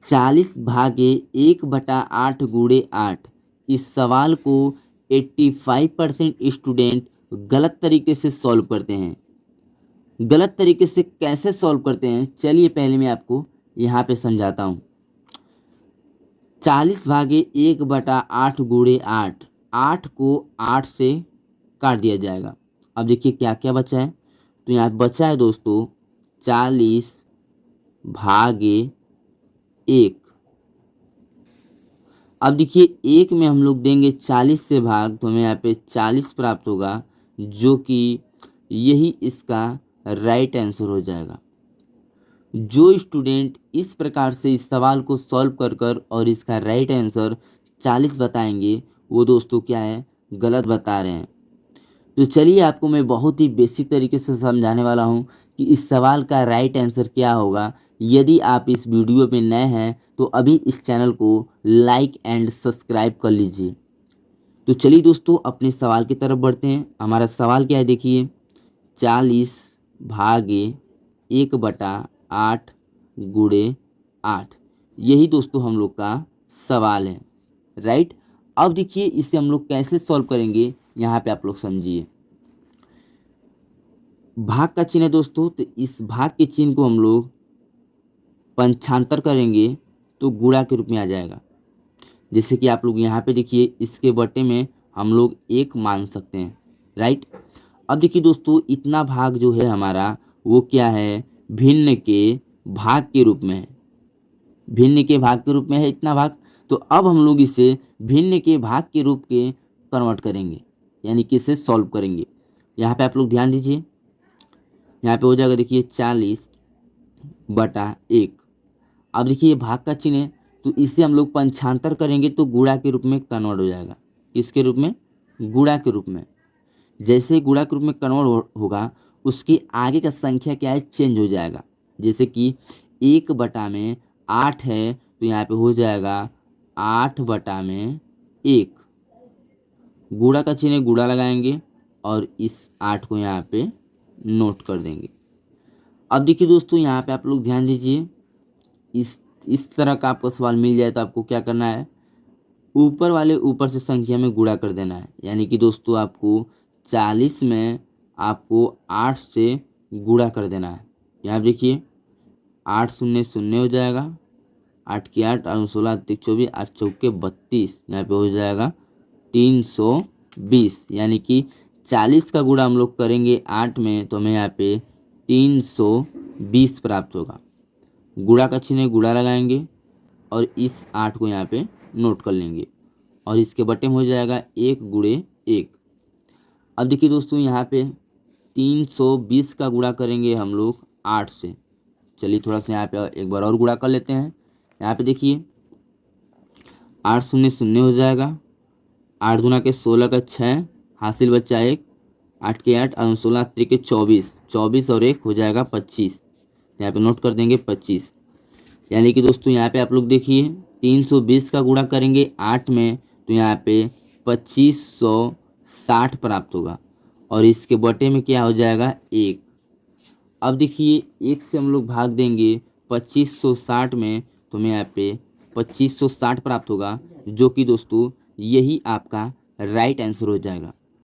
40/1/8 गुणे 8। इस सवाल को 85% स्टूडेंट गलत तरीके से सॉल्व करते हैं। गलत तरीके से कैसे सॉल्व करते हैं, चलिए पहले मैं आपको यहाँ पे समझाता हूँ। 40/1/8 गुणे 8, 8 को 8 से काट दिया जाएगा। अब देखिए क्या क्या बचा है, तो यहाँ बचा है दोस्तों 40/1। अब देखिए एक में हम लोग देंगे 40 से भाग, तो हमें यहाँ पे 40 प्राप्त होगा, जो कि यही इसका राइट आंसर हो जाएगा। जो स्टूडेंट इस प्रकार से इस सवाल को सॉल्व कर कर और इसका राइट आंसर 40 बताएंगे, वो दोस्तों क्या है, गलत बता रहे हैं। तो चलिए आपको मैं बहुत ही बेसिक तरीके से समझाने वाला हूँ कि इस सवाल का राइट आंसर क्या होगा। यदि आप इस वीडियो में नए हैं तो अभी इस चैनल को लाइक एंड सब्सक्राइब कर लीजिए। तो चलिए दोस्तों अपने सवाल की तरफ बढ़ते हैं। हमारा सवाल क्या है, देखिए 40/1/8 गुणे 8, यही दोस्तों हम लोग का सवाल है, राइट। अब देखिए इसे हम लोग कैसे सॉल्व करेंगे, यहाँ पे आप लोग समझिए। भाग का चिन्ह है दोस्तों, तो इस भाग के चिन्ह को हम लोग पंचांतर करेंगे तो गुणा के रूप में आ जाएगा। जैसे कि आप लोग यहाँ पे देखिए, इसके बटे में हम लोग 1 मान सकते हैं, राइट। अब देखिए दोस्तों इतना भाग जो है हमारा, वो क्या है, भिन्न के भाग के रूप में है। भिन्न के भाग के रूप में है इतना भाग। तो अब हम लोग इसे भिन्न के भाग के रूप के कन्वर्ट करेंगे, यानी कि इसे सॉल्व करेंगे। यहाँ पे आप लोग ध्यान दीजिए, यहाँ पे हो जाएगा देखिए 40/1। अब देखिए ये भाग का चिन्ह है, तो इसे हम लोग पंचांतर करेंगे तो गुणा के रूप में कन्वर्ट हो जाएगा। किसके रूप में, गुणा के रूप में। जैसे ही गुणा के रूप में कन्वर्ट होगा, उसकी आगे का संख्या क्या है, चेंज हो जाएगा। जैसे कि 1/8 है, तो यहाँ पे हो जाएगा 8/1। गुणा का चिन्ह गुणा लगाएंगे और इस 8 को यहाँ पे नोट कर देंगे। अब देखिए दोस्तों यहाँ पे आप लोग ध्यान दीजिए, इस तरह का आपको सवाल मिल जाए तो आपको क्या करना है, ऊपर वाले ऊपर से संख्या में गुणा कर देना है। यानी कि दोस्तों आपको 40 में आपको 8 से गुणा कर देना है। यहाँ देखिए 8 शून्य शून्य हो जाएगा, 8 की 8, 8 16 24, 8 चौके 32, यहाँ पे हो जाएगा 320। यानी कि 40 का गुणा हम लोग करेंगे 8 में, तो हमें यहाँ पे 320 प्राप्त होगा। गुणा का चिन्ह गुणा लगाएंगे और इस 8 को यहाँ पे नोट कर लेंगे और इसके बटे में हो जाएगा 1 गुणे 1। अब देखिए दोस्तों यहाँ पे 320 का गुणा करेंगे हम लोग 8 से। चलिए थोड़ा सा यहाँ पे एक बार और गुणा कर लेते हैं। यहाँ पे देखिए 8 शून्य शून्य हो जाएगा, 8 दूना के 16 का 6, हासिल बच्चा 1, 8 के 8, 8 16 3 24, 24 और 1 हो जाएगा 25। यहाँ पे नोट कर देंगे 25। यानी कि दोस्तों यहाँ पे आप लोग देखिए 320 का गुणा करेंगे 8 में, तो यहाँ पे 2560 प्राप्त होगा और इसके बटे में क्या हो जाएगा 1। अब देखिए 1 से हम लोग भाग देंगे 2560 में, तो हमें यहाँ पे 2560 प्राप्त होगा, जो कि दोस्तों यही आपका राइट आंसर हो जाएगा।